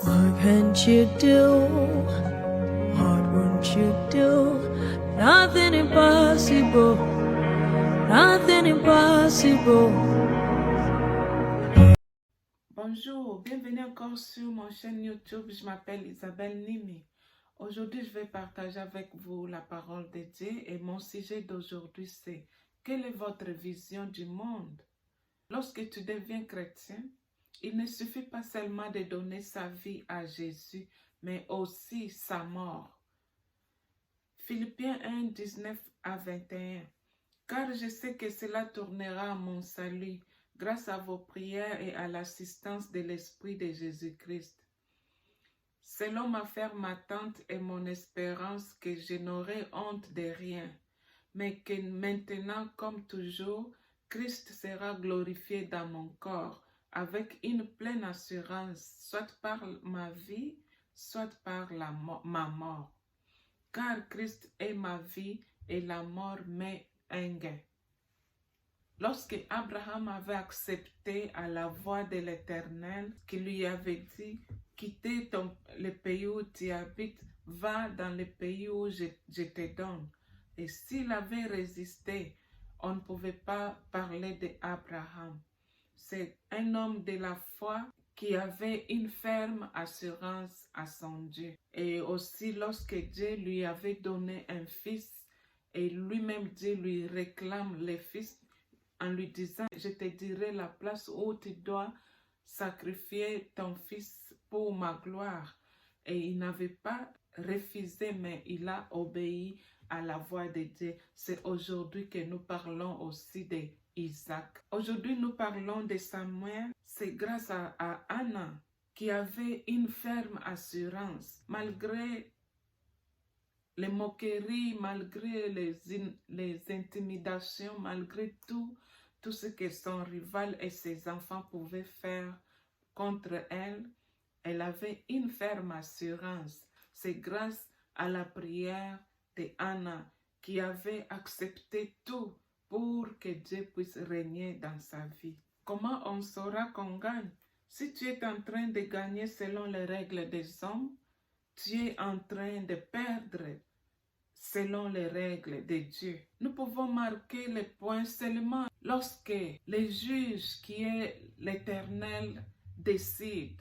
What can't you do? What won't you do? Nothing impossible. Nothing impossible. Bonjour, bienvenue encore sur mon chaîne YouTube. Je m'appelle Isabelle Nimi. Aujourd'hui, je vais partager avec vous la parole de Dieu et mon sujet d'aujourd'hui c'est: quelle est votre vision du monde? Lorsque tu deviens chrétien, il ne suffit pas seulement de donner sa vie à Jésus, mais aussi sa mort. Philippiens 1, 19 à 21. Car je sais que cela tournera à mon salut, grâce à vos prières et à l'assistance de l'Esprit de Jésus-Christ. Selon ma ferme attente et mon espérance que je n'aurai honte de rien, mais que maintenant, comme toujours, Christ sera glorifié dans mon corps, avec une pleine assurance, soit par ma vie, soit par ma mort. Car Christ est ma vie et la mort m'est un gain. Lorsque Abraham avait accepté à la voix de l'Éternel qui lui avait dit: quittez le pays où tu habites, va dans le pays où je te donne. Et s'il avait résisté, on ne pouvait pas parler d'Abraham. C'est un homme de la foi qui avait une ferme assurance à son Dieu. Et aussi lorsque Dieu lui avait donné un fils, et lui-même Dieu lui réclame le fils, en lui disant: je te dirai la place où tu dois sacrifier ton fils pour ma gloire. Et il n'avait pas refusé, mais il a obéi à la voix de Dieu. C'est aujourd'hui que nous parlons aussi d'Isaac. Aujourd'hui, nous parlons de Samuel. C'est grâce à Anna qui avait une ferme assurance. Malgré les moqueries, malgré les intimidations, malgré tout ce que son rival et ses enfants pouvaient faire contre elle, elle avait une ferme assurance. C'est grâce à la prière de Anna qui avait accepté tout pour que Dieu puisse régner dans sa vie. Comment on saura qu'on gagne? Si tu es en train de gagner selon les règles des hommes, tu es en train de perdre selon les règles de Dieu. Nous pouvons marquer les points seulement lorsque le juge qui est l'Éternel décide.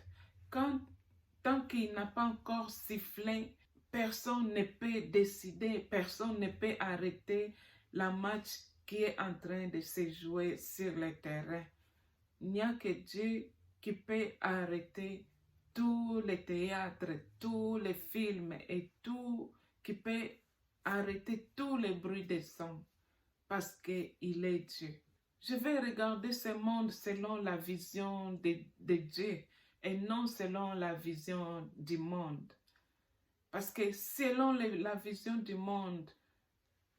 Tant qu'il n'a pas encore sifflé, personne ne peut décider, personne ne peut arrêter la match qui est en train de se jouer sur le terrain. Il n'y a que Dieu qui peut arrêter tous les théâtres, tous les films et tout, qui peut arrêter tous les bruits des hommes, parce qu'il est Dieu. Je vais regarder ce monde selon la vision de Dieu et non selon la vision du monde. Parce que selon la vision du monde,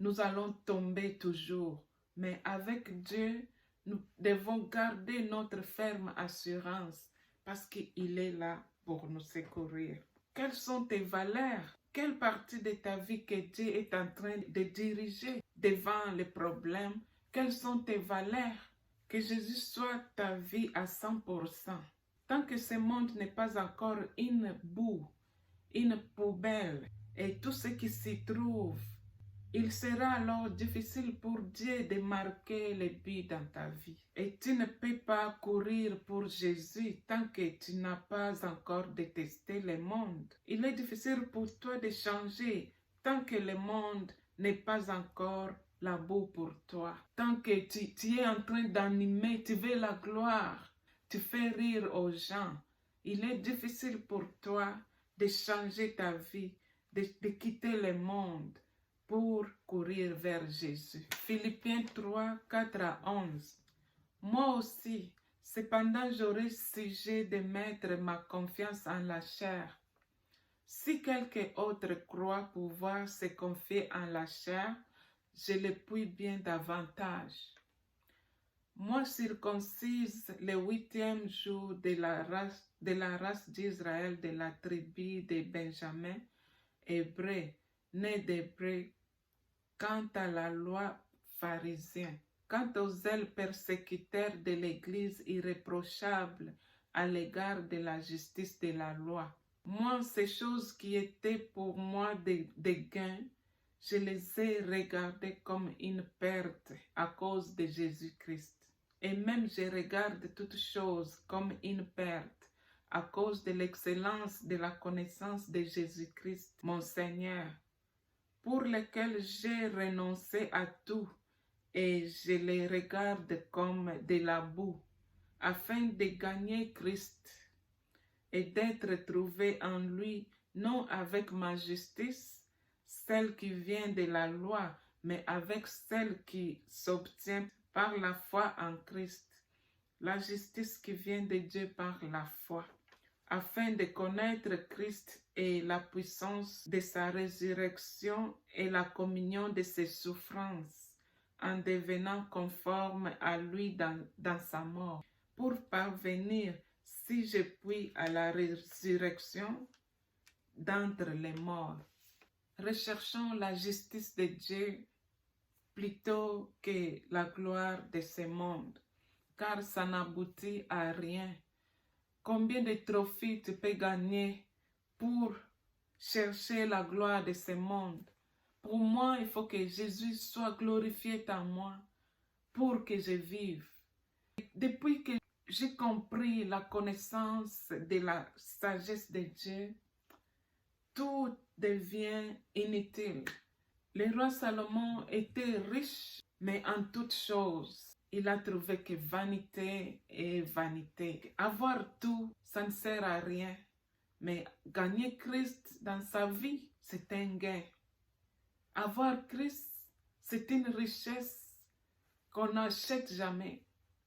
nous allons tomber toujours. Mais avec Dieu, nous devons garder notre ferme assurance parce qu'il est là pour nous secourir. Quelles sont tes valeurs? Quelle partie de ta vie que Dieu est en train de diriger devant les problèmes? Quelles sont tes valeurs? Que Jésus soit ta vie à 100%. Tant que ce monde n'est pas encore une boue, une poubelle et tout ce qui s'y trouve, il sera alors difficile pour Dieu de marquer les buts dans ta vie. Et tu ne peux pas courir pour Jésus tant que tu n'as pas encore détesté le monde. Il est difficile pour toi de changer tant que le monde n'est pas encore la boue pour toi. Tant que tu es en train d'animer, tu veux la gloire, tu fais rire aux gens. Il est difficile pour toi de changer ta vie, de quitter le monde pour courir vers Jésus. Philippiens 3, 4 à 11. Moi aussi, cependant j'aurai sujet de mettre ma confiance en la chair. Si quelque autre croit pouvoir se confier en la chair, je le puis bien davantage. Moi circoncise le 8e jour de la race d'Israël, de la tribu de Benjamin, hébreu, né d'hébreu, quant à la loi pharisienne, quant aux zèles persécuteurs de l'Église irréprochable à l'égard de la justice de la loi. Moi, ces choses qui étaient pour moi des gains, je les ai regardées comme une perte à cause de Jésus-Christ. Et même je regarde toutes choses comme une perte à cause de l'excellence de la connaissance de Jésus-Christ, mon Seigneur, pour lequel j'ai renoncé à tout et je les regarde comme de la boue, afin de gagner Christ et d'être trouvé en lui, non avec ma justice, celle qui vient de la loi, mais avec celle qui s'obtient par la foi en Christ, la justice qui vient de Dieu par la foi, afin de connaître Christ et la puissance de sa résurrection et la communion de ses souffrances, en devenant conforme à lui dans sa mort, pour parvenir, si je puis, à la résurrection d'entre les morts. Recherchons la justice de Dieu plutôt que la gloire de ce monde, car ça n'aboutit à rien. Combien de trophées tu peux gagner pour chercher la gloire de ce monde? Pour moi, il faut que Jésus soit glorifié en moi pour que je vive. Depuis que j'ai compris la connaissance de la sagesse de Dieu, tout devient inutile. Le roi Salomon était riche, mais en toutes choses, il a trouvé que vanité et vanité. Avoir tout, ça ne sert à rien. Mais gagner Christ dans sa vie, c'est un gain. Avoir Christ, c'est une richesse qu'on n'achète jamais.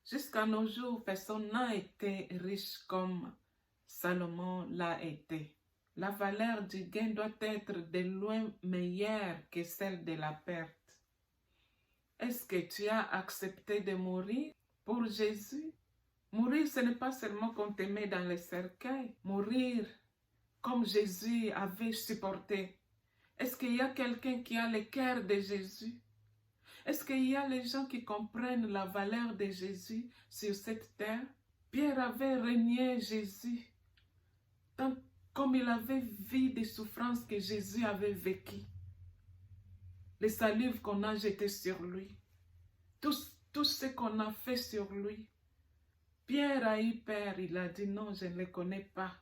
Jusqu'à nos jours, personne n'a été riche comme Salomon l'a été. La valeur du gain doit être de loin meilleure que celle de la perte. Est-ce que tu as accepté de mourir pour Jésus? Mourir, ce n'est pas seulement qu'on te met dans le cercueil. Mourir comme Jésus avait supporté. Est-ce qu'il y a quelqu'un qui a le cœur de Jésus? Est-ce qu'il y a les gens qui comprennent la valeur de Jésus sur cette terre? Pierre avait renié Jésus, tant comme il avait vu des souffrances que Jésus avait vécues. Les salives qu'on a jetées sur lui, tout ce qu'on a fait sur lui. Pierre a eu peur, il a dit non, je ne le connais pas.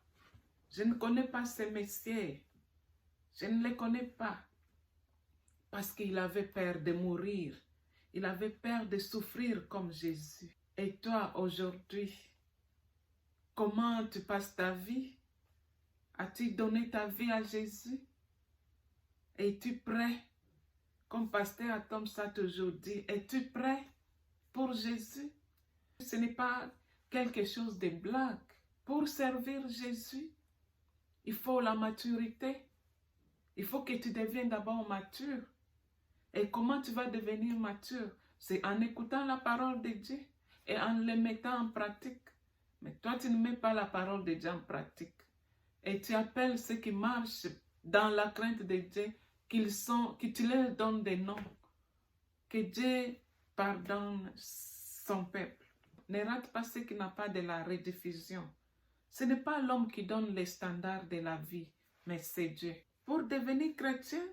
Je ne connais pas ces messieurs. Je ne les connais pas. Parce qu'il avait peur de mourir. Il avait peur de souffrir comme Jésus. Et toi, aujourd'hui, comment tu passes ta vie? As-tu donné ta vie à Jésus? Es-tu prêt? Comme pasteur Atom ça toujours dit, es-tu prêt pour Jésus? Ce n'est pas quelque chose de blague. Pour servir Jésus, il faut la maturité. Il faut que tu deviennes d'abord mature. Et comment tu vas devenir mature? C'est en écoutant la parole de Dieu et en le mettant en pratique. Mais toi, tu ne mets pas la parole de Dieu en pratique. Et tu appelles ceux qui marchent dans la crainte de Dieu, que tu leur donnes des noms. Que Dieu pardonne son peuple. Ne rate pas ce qui n'a pas de la rediffusion. Ce n'est pas l'homme qui donne les standards de la vie, mais c'est Dieu. Pour devenir chrétien,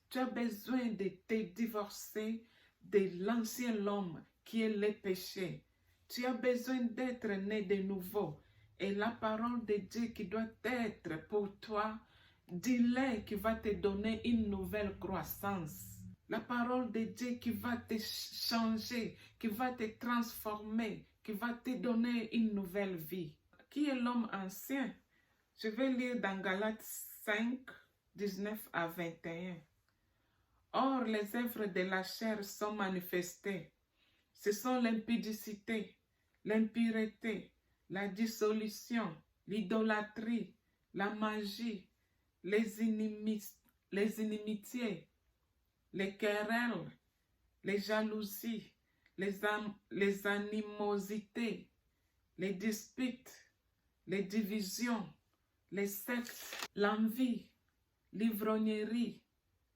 tu as besoin de te divorcer de l'ancien homme qui est le péché. Tu as besoin d'être né de nouveau. Et la parole de Dieu qui doit être pour toi, dis-le qui va te donner une nouvelle croissance. La parole de Dieu qui va te changer, qui va te transformer, qui va te donner une nouvelle vie. Qui est l'homme ancien? Je vais lire dans Galates 5, 19 à 21. Or, les œuvres de la chair sont manifestées. Ce sont l'impudicité, l'impureté, la dissolution, l'idolâtrie, la magie, les inimitiés, les querelles, les jalousies, les animosités, les disputes, les divisions, les sectes, l'envie, l'ivrognerie,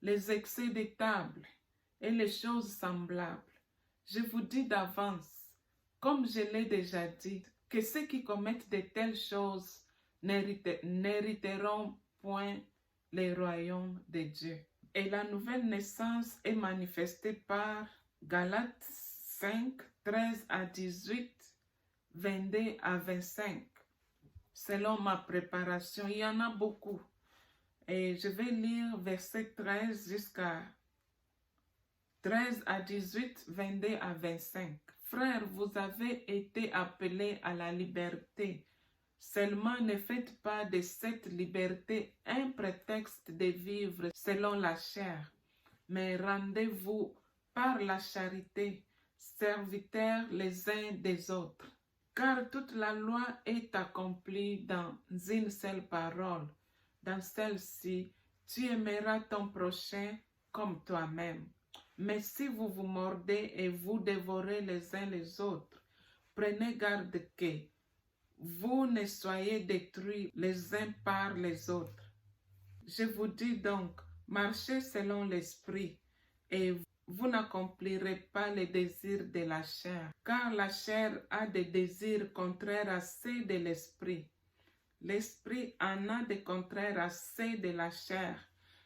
les excès de table et les choses semblables. Je vous dis d'avance, comme je l'ai déjà dit, que ceux qui commettent de telles choses n'hériteront point les royaumes de Dieu. Et la nouvelle naissance est manifestée par Galates 5, 13 à 18, 22 à 25. Selon ma préparation, il y en a beaucoup. Et je vais lire verset 13 jusqu'à 13 à 18, 22 à 25. Frères, vous avez été appelés à la liberté. Seulement ne faites pas de cette liberté un prétexte de vivre selon la chair, mais rendez-vous par la charité, serviteurs les uns des autres. Car toute la loi est accomplie dans une seule parole. Dans celle-ci, tu aimeras ton prochain comme toi-même. Mais si vous vous mordez et vous dévorez les uns les autres, prenez garde que vous ne soyez détruits les uns par les autres. Je vous dis donc, marchez selon l'esprit, et vous n'accomplirez pas les désirs de la chair, car la chair a des désirs contraires à ceux de l'esprit. L'esprit en a des contraires à ceux de la chair.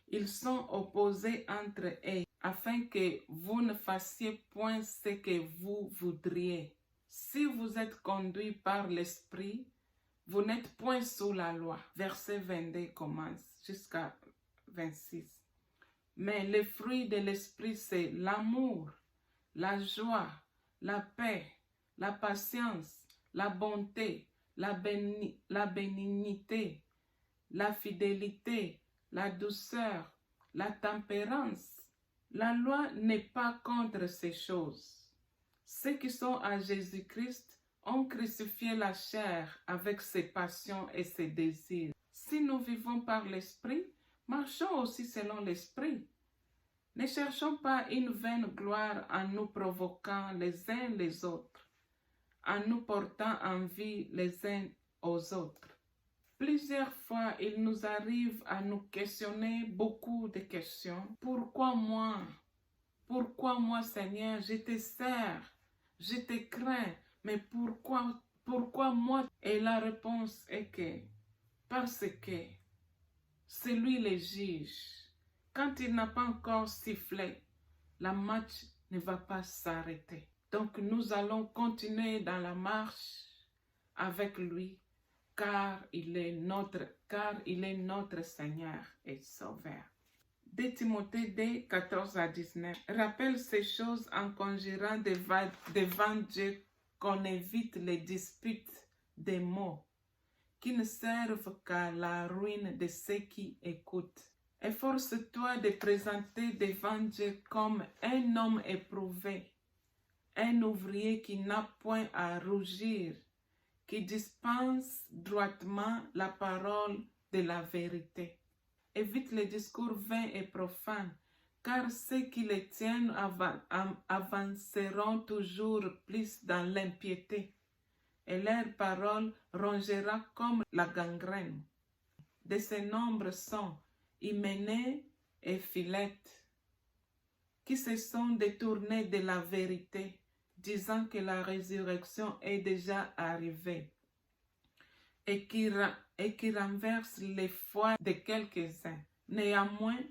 Ils sont opposés entre eux, afin que vous ne fassiez point ce que vous voudriez. Si vous êtes conduits par l'esprit, vous n'êtes point sous la loi. Verset 22 commence jusqu'à 26. Mais le fruit de l'esprit, c'est l'amour, la joie, la paix, la patience, la bonté, la bénignité, la fidélité, la douceur, la tempérance. La loi n'est pas contre ces choses. Ceux qui sont à Jésus-Christ ont crucifié la chair avec ses passions et ses désirs. Si nous vivons par l'esprit, marchons aussi selon l'esprit. Ne cherchons pas une vaine gloire en nous provoquant les uns les autres, en nous portant envie les uns aux autres. Plusieurs fois, il nous arrive à nous questionner beaucoup de questions. Pourquoi moi? Pourquoi moi, Seigneur? Je te sers, je te crains, mais pourquoi moi? Et la réponse est que, parce que c'est lui le juge. Quand il n'a pas encore sifflé, la match ne va pas s'arrêter. Donc nous allons continuer dans la marche avec lui, car il est notre Seigneur et Sauveur. 2 Timothée 2, 14 à 19. Rappelle ces choses en conjurant devant Dieu qu'on évite les disputes des mots qui ne servent qu'à la ruine de ceux qui écoutent. Efforce-toi de présenter devant Dieu comme un homme éprouvé, un ouvrier qui n'a point à rougir, qui dispense droitement la parole de la vérité. Évite les discours vains et profanes, car ceux qui les tiennent avanceront toujours plus dans l'impiété, et leur parole rongera comme la gangrène. De ces nombres sont Hyménée et Philette, qui se sont détournés de la vérité, disant que la résurrection est déjà arrivée, et qui renverse les foi de quelques-uns. Néanmoins,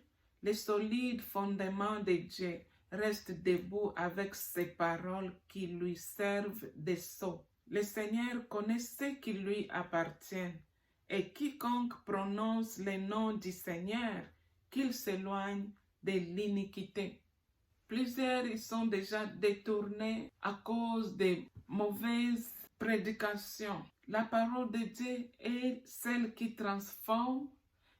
le solide fondement de Dieu reste debout avec ses paroles qui lui servent de sceau. Le Seigneur connaît ceux qui lui appartiennent, et quiconque prononce le nom du Seigneur, qu'il s'éloigne de l'iniquité. Plusieurs y sont déjà détournés à cause des mauvaises prédications. La parole de Dieu est celle qui transforme,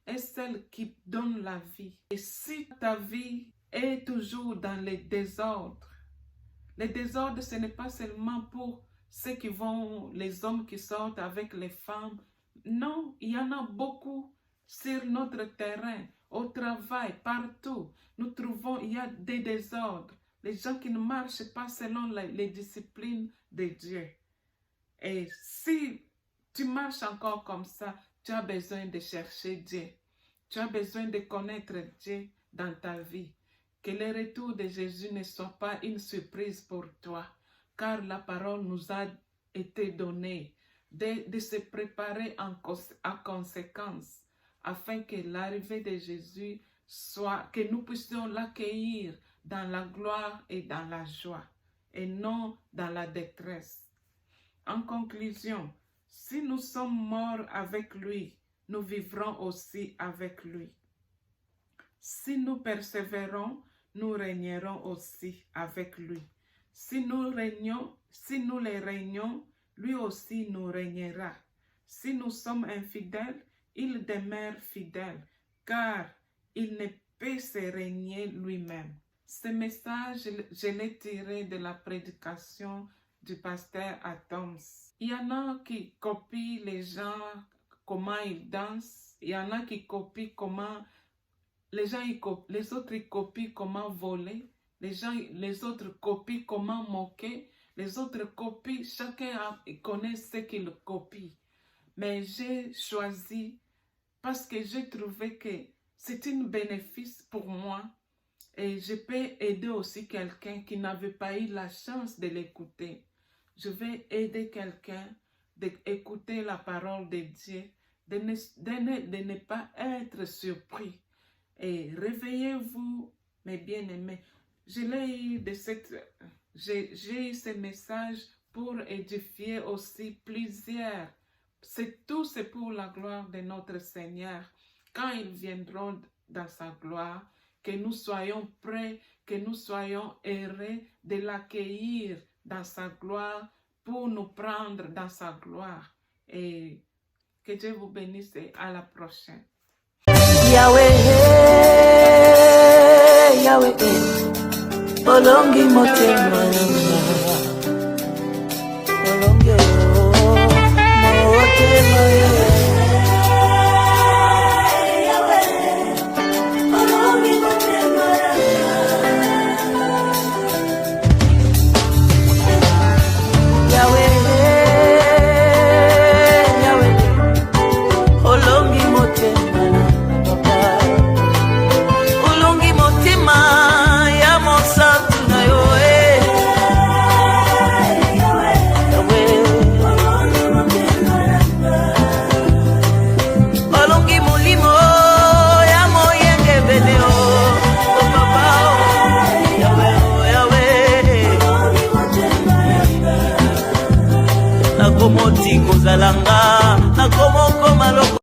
est celle qui donne la vie. Et si ta vie est toujours dans les désordres ce n'est pas seulement pour ceux qui vont, les hommes qui sortent avec les femmes. Non, il y en a beaucoup sur notre terrain, au travail, partout. Nous trouvons, il y a des désordres. Les gens qui ne marchent pas selon les disciplines de Dieu. Et si tu marches encore comme ça, tu as besoin de chercher Dieu. Tu as besoin de connaître Dieu dans ta vie. Que le retour de Jésus ne soit pas une surprise pour toi, car la parole nous a été donnée. de se préparer en conséquence, afin que l'arrivée de Jésus soit, que nous puissions l'accueillir dans la gloire et dans la joie, et non dans la détresse. En conclusion, si nous sommes morts avec lui, nous vivrons aussi avec lui. Si nous persévérons, nous régnerons aussi avec lui. Si nous les régnons, lui aussi nous régnera. Si nous sommes infidèles, il demeure fidèle, car il ne peut se régner lui-même. Ce message, je l'ai tiré de la prédication du pasteur Adams. Il y en a qui copient les gens, comment ils dansent. Il y en a qui copient comment les autres ils copient comment voler. Les autres copient comment moquer. Les autres copient, chacun connaît ce qu'il copie. Mais j'ai choisi parce que j'ai trouvé que c'est un bénéfice pour moi. Et je peux aider aussi quelqu'un qui n'avait pas eu la chance de l'écouter. Je vais aider quelqu'un d'écouter la parole de Dieu, de ne pas être surpris. Et réveillez-vous, mes bien-aimés. J'ai eu ce message pour édifier aussi plusieurs. C'est pour la gloire de notre Seigneur. Quand ils viendront dans sa gloire, que nous soyons prêts, que nous soyons heureux de l'accueillir dans sa gloire pour nous prendre dans sa gloire. Et que Dieu vous bénisse et à la prochaine. Yahweh, Yahweh, Olongi motema.